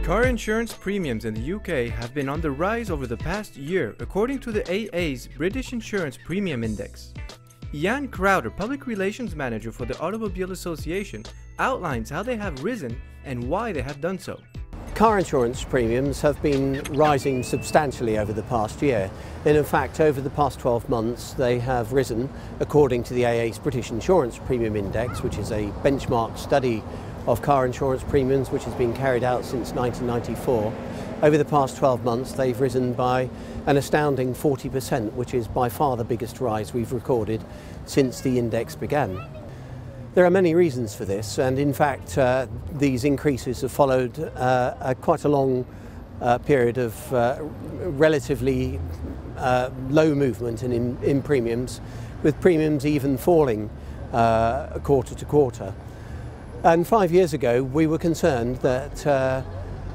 Car insurance premiums in the UK have been on the rise over the past year, according to the AA's British Insurance Premium Index. Ian Crowder, Public Relations Manager for the Automobile Association, outlines how they have risen and why they have done so. Car insurance premiums have been rising substantially over the past year, and in fact over the past 12 months they have risen, according to the AA's British Insurance Premium Index, which is a benchmark study of car insurance premiums which has been carried out since 1994. Over the past 12 months they've risen by an astounding 40%, which is by far the biggest rise we've recorded since the index began. There are many reasons for this, and in fact these increases have followed quite a long period of relatively low movement in premiums, with premiums even falling quarter to quarter. And 5 years ago we were concerned that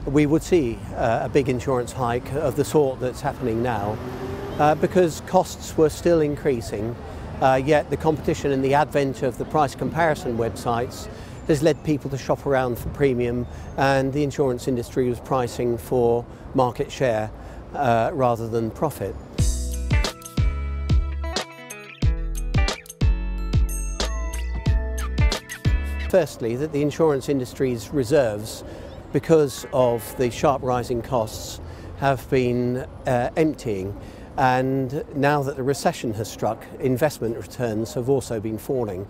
we would see a big insurance hike of the sort that's happening now because costs were still increasing, yet the competition and the advent of the price comparison websites has led people to shop around for premium, and the insurance industry was pricing for market share rather than profit. Firstly, that the insurance industry's reserves, because of the sharp rising costs, have been emptying, and now that the recession has struck, investment returns have also been falling.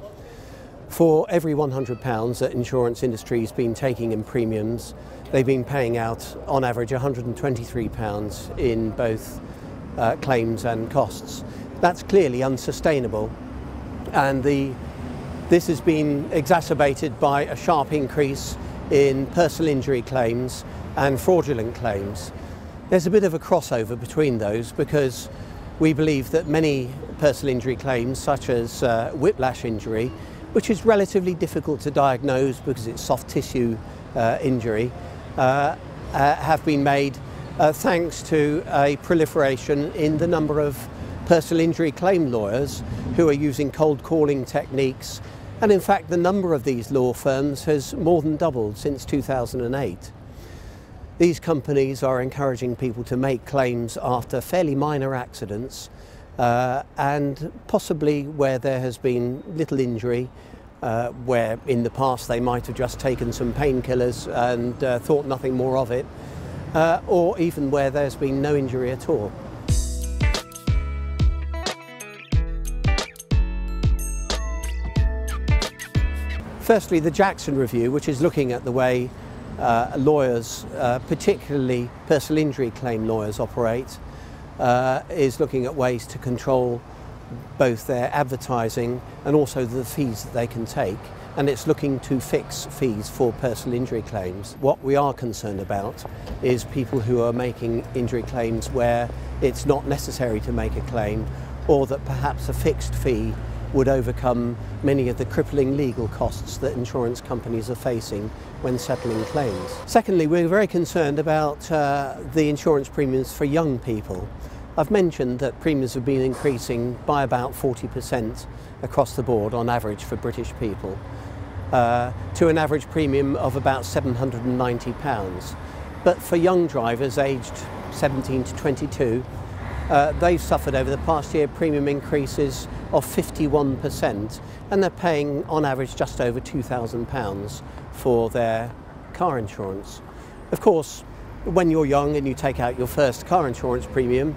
For every £100 that insurance industry has been taking in premiums, they've been paying out on average £123 in both claims and costs. That's clearly unsustainable, and this has been exacerbated by a sharp increase in personal injury claims and fraudulent claims. There's a bit of a crossover between those, because we believe that many personal injury claims, such as whiplash injury, which is relatively difficult to diagnose because it's soft tissue injury, have been made thanks to a proliferation in the number of personal injury claim lawyers who are using cold calling techniques. And in fact, the number of these law firms has more than doubled since 2008. These companies are encouraging people to make claims after fairly minor accidents and possibly where there has been little injury, where in the past they might have just taken some painkillers and thought nothing more of it, or even where there's been no injury at all. Firstly, the Jackson Review, which is looking at the way lawyers, particularly personal injury claim lawyers, operate, is looking at ways to control both their advertising and also the fees that they can take, and it's looking to fix fees for personal injury claims. What we are concerned about is people who are making injury claims where it's not necessary to make a claim, or that perhaps a fixed fee would overcome many of the crippling legal costs that insurance companies are facing when settling claims. Secondly, we're very concerned about the insurance premiums for young people. I've mentioned that premiums have been increasing by about 40% across the board on average for British people, to an average premium of about £790. But for young drivers aged 17 to 22, they've suffered over the past year premium increases of 51%, and they're paying on average just over £2,000 for their car insurance. Of course, when you're young and you take out your first car insurance premium,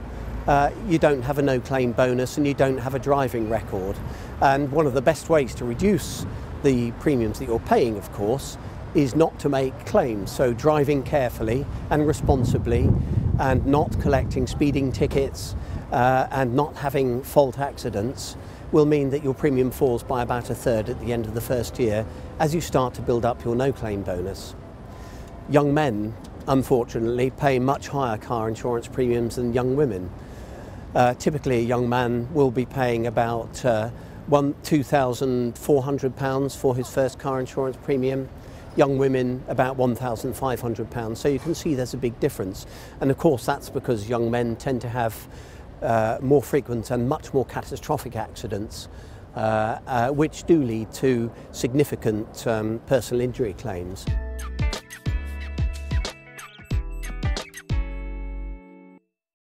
you don't have a no-claim bonus and you don't have a driving record. And one of the best ways to reduce the premiums that you're paying, of course, is not to make claims. So driving carefully and responsibly, and not collecting speeding tickets and not having fault accidents will mean that your premium falls by about a third at the end of the first year as you start to build up your no-claim bonus. Young men, unfortunately, pay much higher car insurance premiums than young women. Typically a young man will be paying about £2,400 for his first car insurance premium. Young women about £1,500, so you can see there's a big difference. And of course that's because young men tend to have more frequent and much more catastrophic accidents, which do lead to significant personal injury claims.